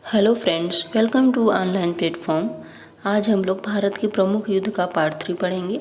Hello friends, welcome to online platform. आज हम लोग भारत के प्रमुख युद्ध का पार्ट 3 पढ़ेंगे।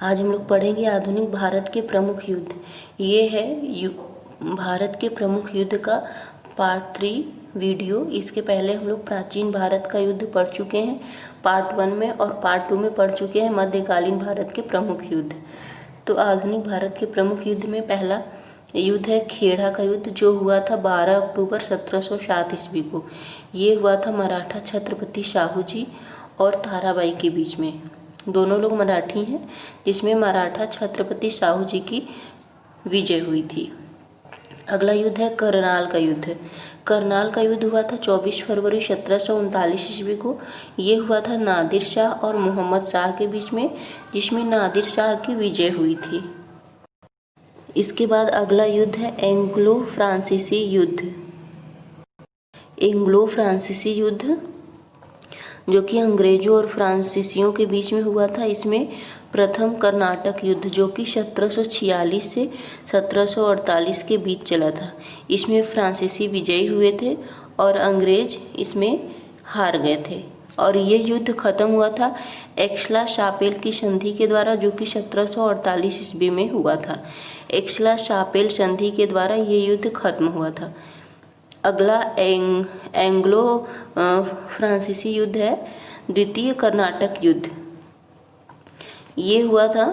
आज हम लोग पढ़ेंगे आधुनिक भारत के प्रमुख युद्ध। ये है भारत के प्रमुख युद्ध का पार्ट 3 वीडियो। इसके पहले हम लोग प्राचीन भारत का युद्ध पढ़ चुके हैं पार्ट 1 में, और पार्ट 2 में पढ़ चुके हैं मध्यकालीन भारत के प्रमुख युद्ध। तो आधुनिक भारत के प्रमुख युद्ध में पहला युद्ध है खेड़ा का युद्ध, जो हुआ था 12 अक्टूबर 1707 ईस्वी को। ये हुआ था मराठा छत्रपति शाहू जी और ताराबाई के बीच में। दोनों लोग मराठी हैं, जिसमें मराठा छत्रपति शाहू जी की विजय हुई थी। अगला युद्ध है करनाल का युद्ध। करनाल का युद्ध हुआ था 24 फरवरी 1739 ईस्वी को। ये हुआ था नादिर शाह और मोहम्मद शाह के बीच में, जिसमें नादिर शाह की विजय हुई थी। इसके बाद अगला युद्ध है एंग्लो फ्रांसीसी युद्ध। एंग्लो फ्रांसीसी युद्ध जो कि अंग्रेजों और फ्रांसीसियों के बीच में हुआ था। इसमें प्रथम कर्नाटक युद्ध, जो कि 1746 से 1748 के बीच चला था। इसमें फ्रांसीसी विजयी हुए थे और अंग्रेज इसमें हार गए थे। और ये युद्ध खत्म हुआ था एक्सला शापेल की संधि के द्वारा, जो कि 1748 ईस्वी में हुआ था। एक्सला शापेल संधि के द्वारा ये युद्ध खत्म हुआ था। अगला एंग्लो फ्रांसीसी युद्ध है द्वितीय कर्नाटक युद्ध। ये हुआ था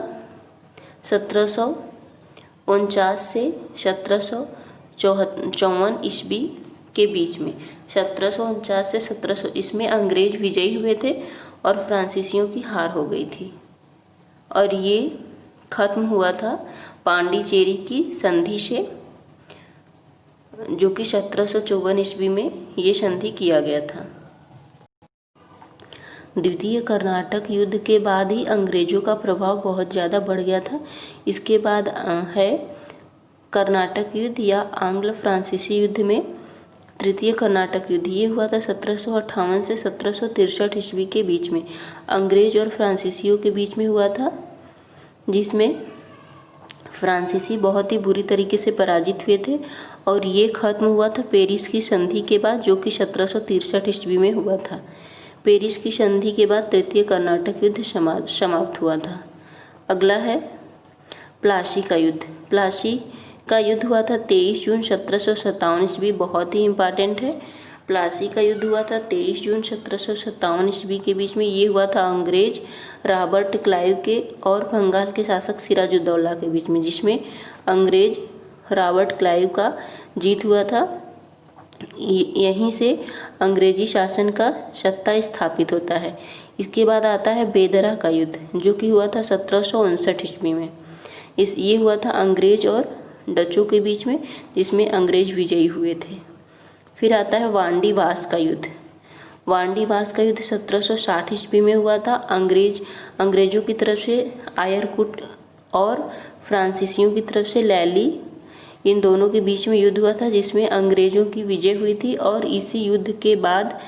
1749 से 1754 ईस्वी के बीच में। 1749 से 1700 इसमें अंग्रेज विजयी हुए थे और फ्रांसीसियों की हार हो गई थी। और ये खत्म हुआ था पांडिचेरी की संधि से, जो कि 1754 ईस्वी में ये संधि किया गया था। द्वितीय कर्नाटक युद्ध के बाद ही अंग्रेजों का प्रभाव बहुत ज़्यादा बढ़ गया था। इसके बाद है कर्नाटक युद्ध या आंग्ल फ्रांसीसी युद्ध में तृतीय कर्नाटक युद्ध। ये हुआ था 1758 से 1763 ईस्वी के बीच में। अंग्रेज और फ्रांसीसियों के बीच में हुआ था, जिसमें फ्रांसीसी बहुत ही बुरी तरीके से पराजित हुए थे। और ये खत्म हुआ था पेरिस की संधि के बाद, जो कि 1763 ईस्वी में हुआ था। पेरिस की संधि के बाद तृतीय कर्नाटक युद्ध समाप्त हुआ था। अगला है प्लासी का युद्ध। प्लासी का युद्ध हुआ था 23 जून 1757 ईस्वी। बहुत ही इम्पॉर्टेंट है। प्लासी का युद्ध हुआ था 23 जून 1757 ईस्वी के बीच में। ये हुआ था अंग्रेज रॉबर्ट क्लाइव के और बंगाल के शासक सिराजुद्दौला के बीच में, जिसमें अंग्रेज रॉबर्ट क्लाइव का जीत हुआ था। यहीं से अंग्रेजी शासन का सत्ता स्थापित होता है। इसके बाद आता है बेदरा का युद्ध, जो कि हुआ था 1759 ईस्वी में। ये हुआ था अंग्रेज और डचों के बीच में, जिसमें अंग्रेज विजयी हुए थे। फिर आता है वांडीवास का युद्ध। वांडीवास का युद्ध 1760 ईस्वी में हुआ था। अंग्रेजों की तरफ से आयरकुट और फ्रांसीसियों की तरफ से लैली, इन दोनों के बीच में युद्ध हुआ था, जिसमें अंग्रेजों की विजय हुई थी। और इसी युद्ध के बाद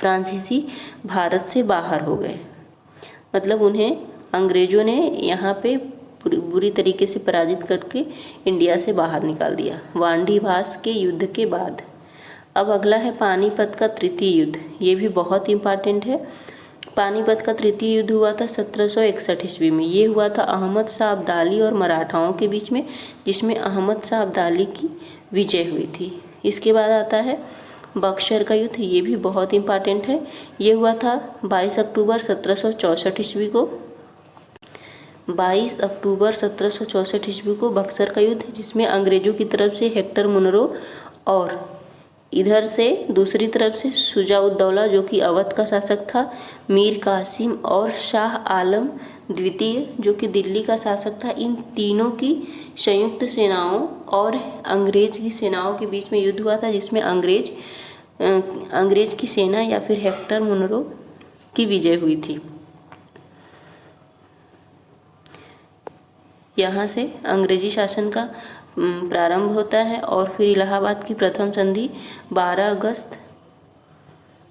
फ्रांसीसी भारत से बाहर हो गए। मतलब उन्हें अंग्रेजों ने यहाँ पे बुरी तरीके से पराजित करके इंडिया से बाहर निकाल दिया वांडीवास के युद्ध के बाद। अब अगला है पानीपत का तृतीय युद्ध। ये भी बहुत इम्पॉर्टेंट है। पानीपत का तृतीय युद्ध हुआ था 1761 ईस्वी में। ये हुआ था अहमद शाह अब्दाली और मराठाओं के बीच में, जिसमें अहमद शाह अब्दाली की विजय हुई थी। इसके बाद आता है बक्सर का युद्ध। ये भी बहुत इम्पॉर्टेंट है। ये हुआ था 22 अक्टूबर 1764 ईस्वी को। 22 अक्टूबर 1764 ईस्वी को बक्सर का युद्ध, जिसमें अंग्रेजों की तरफ से हेक्टर मुनरो और इधर से दूसरी तरफ से शुजाउद्दौला, जो कि अवध का शासक था, मीर कासिम और शाह आलम द्वितीय, जो कि दिल्ली का शासक था, इन तीनों की संयुक्त सेनाओं और अंग्रेज की सेनाओं के बीच में युद्ध हुआ था, जिसमें अंग्रेज की सेना या फिर हेक्टर मुनरो की विजय हुई थी। यहाँ से अंग्रेजी शासन का प्रारंभ होता है। और फिर इलाहाबाद की प्रथम संधि 12 अगस्त।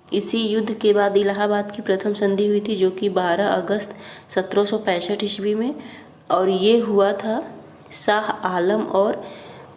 इसी युद्ध के बाद इलाहाबाद की प्रथम संधि हुई थी, जो कि 12 अगस्त 1765 ईस्वी में। और ये हुआ था शाह आलम और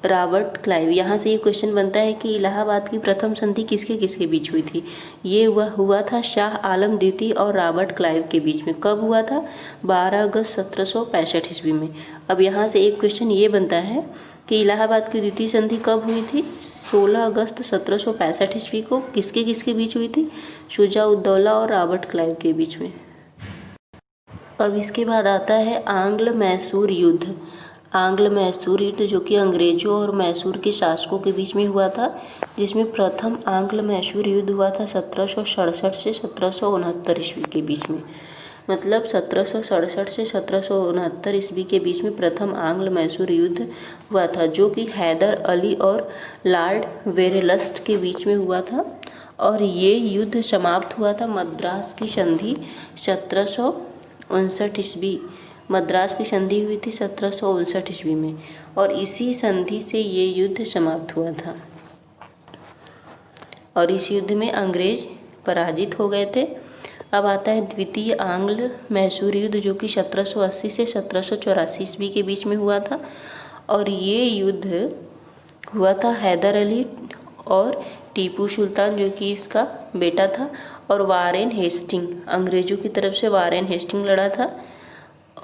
रॉबर्ट क्लाइव। यहाँ से ये क्वेश्चन बनता है कि इलाहाबाद की प्रथम संधि किसके किसके बीच हुई थी। ये हुआ था शाह आलम द्वितीय और रॉबर्ट क्लाइव के बीच में। कब हुआ था? 12 अगस्त 1765 ईस्वी में। अब यहाँ से एक क्वेश्चन ये बनता है कि इलाहाबाद की द्वितीय संधि कब हुई थी? 16 अगस्त 1765 ईस्वी को। किसके किसके बीच हुई थी? शुजा-उद-दौला और रॉबर्ट क्लाइव के बीच में। अब इसके बाद आता है आंग्ल मैसूर युद्ध। आंग्ल मैसूर युद्ध जो कि अंग्रेजों और मैसूर के शासकों के बीच में हुआ था, जिसमें प्रथम आंग्ल मैसूर युद्ध हुआ था 1767 से 1769 ईस्वी के बीच में। मतलब 1767 से 1769 ईस्वी के बीच में प्रथम आंग्ल मैसूर युद्ध हुआ था, जो कि हैदर अली और लॉर्ड वेरेलस्ट के बीच में हुआ था। और ये युद्ध समाप्त हुआ था मद्रास की संधि 1759 ईस्वी। मद्रास की संधि हुई थी 1759 ईस्वी में, और इसी संधि से ये युद्ध समाप्त हुआ था। और इस युद्ध में अंग्रेज पराजित हो गए थे। अब आता है द्वितीय आंग्ल मैसूर युद्ध, जो कि 1780 से 1784 ईस्वी के बीच में हुआ था। और ये युद्ध हुआ था हैदर अली और टीपू सुल्तान, जो कि इसका बेटा था, और वारेन हेस्टिंग, अंग्रेजों की तरफ से वारेन हेस्टिंग लड़ा था।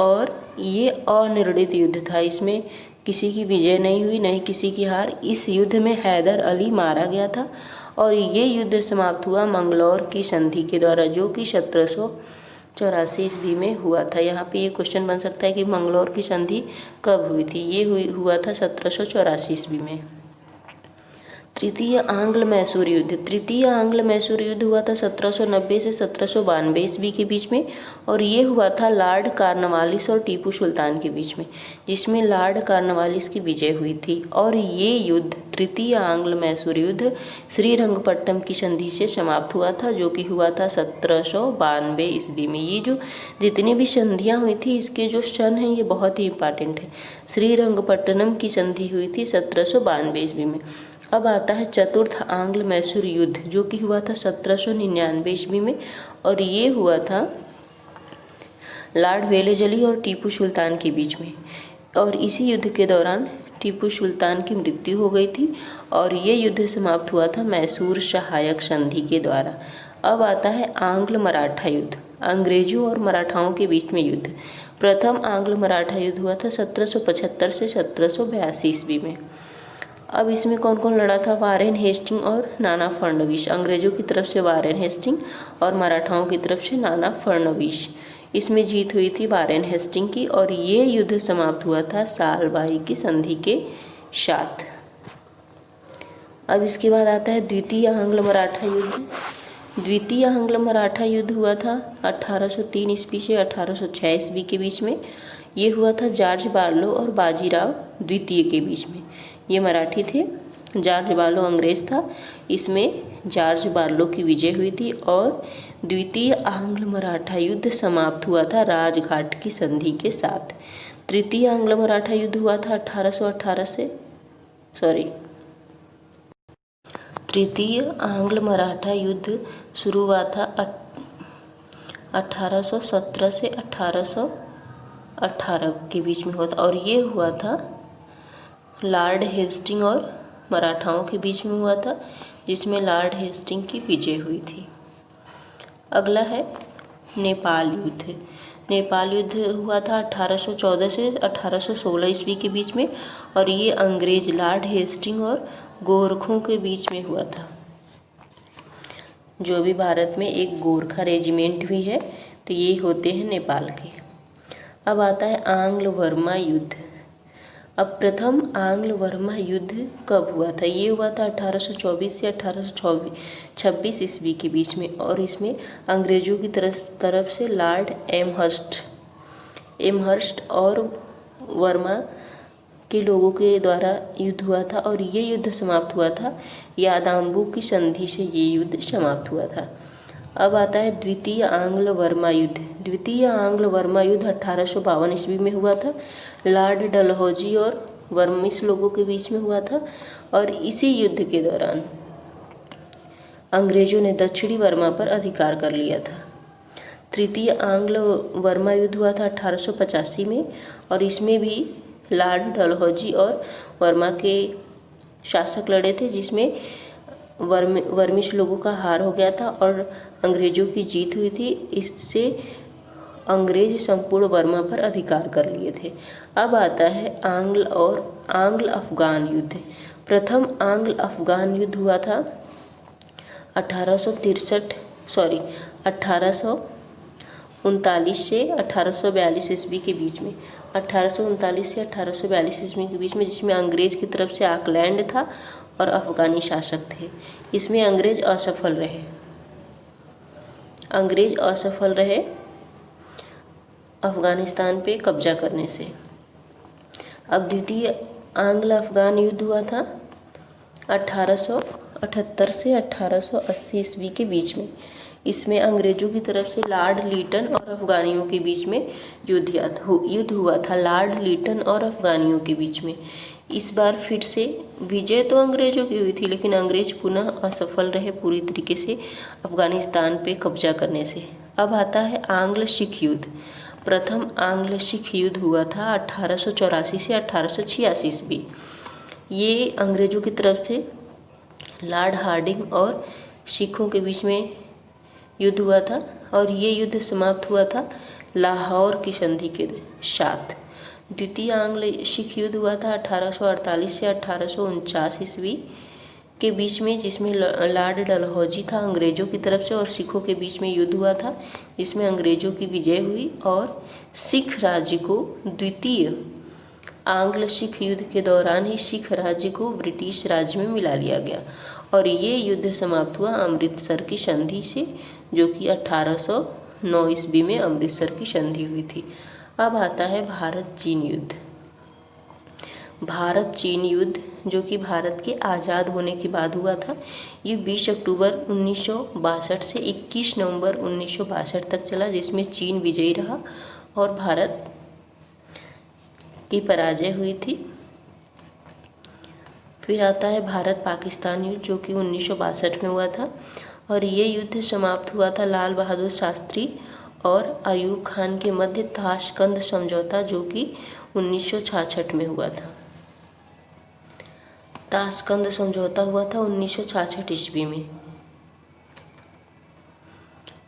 और ये अनिर्णित युद्ध था, इसमें किसी की विजय नहीं हुई, नहीं किसी की हार। इस युद्ध में हैदर अली मारा गया था, और ये युद्ध समाप्त हुआ मंगलौर की संधि के द्वारा, जो कि 1784 ईस्वी में हुआ था। यहाँ पे ये क्वेश्चन बन सकता है कि मंगलौर की संधि कब हुई थी। ये हुआ था 1784 ईस्वी में। तृतीय आंग्ल मैसूर युद्ध। तृतीय आंग्ल मैसूर युद्ध हुआ था 1790 से 1792 ईस्वी के बीच में, और ये हुआ था लॉर्ड कॉर्नवालिस और टीपू सुल्तान के बीच में, जिसमें लॉर्ड कॉर्नवालिस की विजय हुई थी। और ये युद्ध, तृतीय आंग्ल मैसूर युद्ध, श्रीरंगपट्टनम की संधि से समाप्त हुआ था, जो कि हुआ था 1792 ईस्वी में। ये जो जितनी भी संधियाँ हुई थी, इसके जो सन हैं ये बहुत ही इंपॉर्टेंट है। श्रीरंगपट्टनम की संधि हुई थी 1792 ईस्वी में। अब आता है चतुर्थ आंग्ल मैसूर युद्ध, जो कि हुआ था 1799 ईस्वी में, और ये हुआ था लॉर्ड वेलेजली और टीपू सुल्तान के बीच में। और इसी युद्ध के दौरान टीपू सुल्तान की मृत्यु हो गई थी, और ये युद्ध समाप्त हुआ था मैसूर सहायक संधि के द्वारा। अब आता है आंग्ल मराठा युद्ध, अंग्रेजों और मराठाओं के बीच में युद्ध। प्रथम आंग्ल मराठा युद्ध हुआ था 1775 से 1782 ईस्वी में। अब इसमें कौन कौन लड़ा था? वारेन हेस्टिंग और नाना फडणवीस। अंग्रेजों की तरफ से वारेन हेस्टिंग और मराठाओं की तरफ से नाना फडणवीस। इसमें जीत हुई थी वारेन हेस्टिंग की, और ये युद्ध समाप्त हुआ था सालबाई की संधि के साथ। अब इसके बाद आता है द्वितीय आंग्ल मराठा युद्ध। द्वितीय आंग्ल मराठा युद्ध हुआ था 1803 ईस्वी से 1806 ईस्वी के बीच में। ये हुआ था जॉर्ज बार्लो और बाजीराव द्वितीय के बीच में। ये मराठी थे, जॉर्ज बार्लो अंग्रेज था। इसमें जॉर्ज बार्लो की विजय हुई थी, और द्वितीय आंग्ल मराठा युद्ध समाप्त हुआ था राजघाट की संधि के साथ। तृतीय आंग्ल मराठा युद्ध हुआ था 1818 से तृतीय आंग्ल मराठा युद्ध शुरू हुआ था 1817 से 1818 के बीच में हुआ था, और ये हुआ था लॉर्ड हेस्टिंग और मराठाओं के बीच में हुआ था, जिसमें लॉर्ड हेस्टिंग की विजय हुई थी। अगला है नेपाल युद्ध। नेपाल युद्ध हुआ था 1814 से 1816 ईस्वी के बीच में, और ये अंग्रेज लॉर्ड हेस्टिंग और गोरखों के बीच में हुआ था। जो भी भारत में एक गोरखा रेजिमेंट भी है, तो ये होते हैं नेपाल के। अब आता है आंग्ल वर्मा युद्ध। अब प्रथम आंग्ल वर्मा युद्ध कब हुआ था? ये हुआ था 1824 से 1826 ईस्वी के बीच में, और इसमें अंग्रेजों की तरफ से लॉर्ड एमहर्स्ट और वर्मा के लोगों के द्वारा युद्ध हुआ था, और ये युद्ध समाप्त हुआ था यादाम्बू की संधि से। ये युद्ध समाप्त हुआ था। अब आता है द्वितीय आंग्ल वर्मा युद्ध। द्वितीय आंग्ल वर्मा युद्ध 1852 ईस्वी में हुआ था। लॉर्ड डलहौजी और वर्मिस लोगों के बीच में हुआ था, और इसी युद्ध के दौरान अंग्रेजों ने दक्षिणी वर्मा पर अधिकार कर लिया था। तृतीय आंग्ल वर्मा युद्ध हुआ था 1885 में, और इसमें भी लॉर्ड डलहौजी और वर्मा के शासक लड़े थे, जिसमें वर्मिश लोगों का हार हो गया था और अंग्रेज़ों की जीत हुई थी। इससे अंग्रेज संपूर्ण बर्मा पर अधिकार कर लिए थे। अब आता है आंग्ल अफगान युद्ध। प्रथम आंग्ल अफगान युद्ध हुआ था 1839 से 1842 ईस्वी के बीच में। 1839 से 1842 ईस्वी के बीच में, जिसमें अंग्रेज की तरफ से ऑकलैंड था और अफगानी शासक थे। इसमें अंग्रेज असफल रहे अफगानिस्तान पे कब्जा करने से। अब द्वितीय आंग्ल अफगान युद्ध हुआ था 1878 से 1880 ईस्वी के बीच में। इसमें अंग्रेज़ों की तरफ से लॉर्ड लीटन और अफगानियों के बीच में युद्ध हुआ था। लॉर्ड लीटन और अफगानियों के बीच में इस बार फिर से विजय तो अंग्रेज़ों की हुई थी, लेकिन अंग्रेज पुनः असफल रहे पूरी तरीके से अफगानिस्तान पे कब्जा करने से। अब आता है आंग्ल सिख युद्ध। प्रथम आंग्ल सिख युद्ध हुआ था 1884 से 1886 ईस्वी। ये अंग्रेज़ों की तरफ से लॉर्ड हार्डिंग और सिखों के बीच में युद्ध हुआ था और ये युद्ध समाप्त हुआ था लाहौर की संधि के साथ। द्वितीय आंग्ल सिख युद्ध हुआ था 1848 से 1849 ईस्वी के बीच में, जिसमें लॉर्ड डलहौजी था अंग्रेज़ों की तरफ से और सिखों के बीच में युद्ध हुआ था, जिसमें अंग्रेज़ों की विजय हुई और सिख राज्य को द्वितीय आंग्ल सिख युद्ध के दौरान ही सिख राज्य को ब्रिटिश राज्य में मिला लिया गया और ये युद्ध समाप्त हुआ अमृतसर की संधि से, जो कि 1809 ईस्वी में अमृतसर की संधि हुई थी। अब आता है भारत चीन युद्ध। भारत चीन युद्ध, जो कि भारत के आज़ाद होने के बाद हुआ था, ये 20 अक्टूबर 1962 से 21 नवंबर 1962 तक चला, जिसमें चीन विजयी रहा और भारत की पराजय हुई थी। फिर आता है भारत पाकिस्तान युद्ध, जो कि 1962 में हुआ था और ये युद्ध समाप्त हुआ था लाल बहादुर शास्त्री और अयूब खान के मध्य ताशकंद समझौता, जो कि 1966 में हुआ था। ताशकंद समझौता हुआ था 1966 ईस्वी में।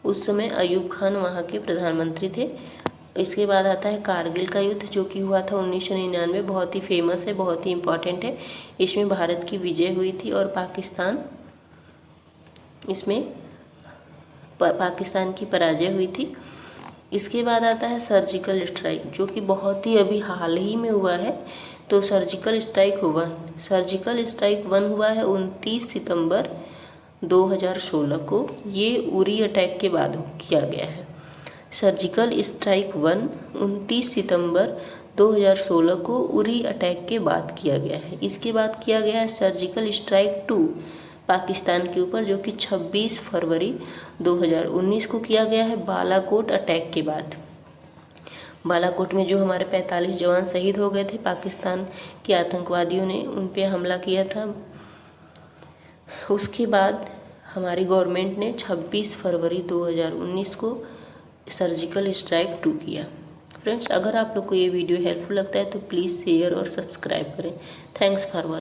उस समय अयूब खान वहाँ के प्रधानमंत्री थे। इसके बाद आता है कारगिल का युद्ध, जो कि हुआ था 1999। बहुत ही फेमस है, बहुत ही इम्पॉर्टेंट है। इसमें भारत की विजय हुई थी और पाकिस्तान की पराजय हुई थी। इसके बाद आता है सर्जिकल स्ट्राइक, जो कि बहुत ही अभी हाल ही में हुआ है। तो सर्जिकल स्ट्राइक 1 हुआ है 29 सितंबर 2016 को। ये उरी अटैक के बाद किया गया है। सर्जिकल स्ट्राइक 1 29 सितंबर 2016 को उरी अटैक के बाद किया गया है। इसके बाद किया गया है सर्जिकल स्ट्राइक 2 पाकिस्तान के ऊपर, जो कि 26 फरवरी 2019 को किया गया है बालाकोट अटैक के बाद। बालाकोट में जो हमारे 45 जवान शहीद हो गए थे, पाकिस्तान के आतंकवादियों ने उन पे हमला किया था। उसके बाद हमारी गवर्नमेंट ने 26 फरवरी 2019 को सर्जिकल स्ट्राइक 2 किया। फ्रेंड्स, अगर आप लोग को ये वीडियो हेल्पफुल लगता है तो प्लीज़ शेयर और सब्सक्राइब करें। Thanks for watching.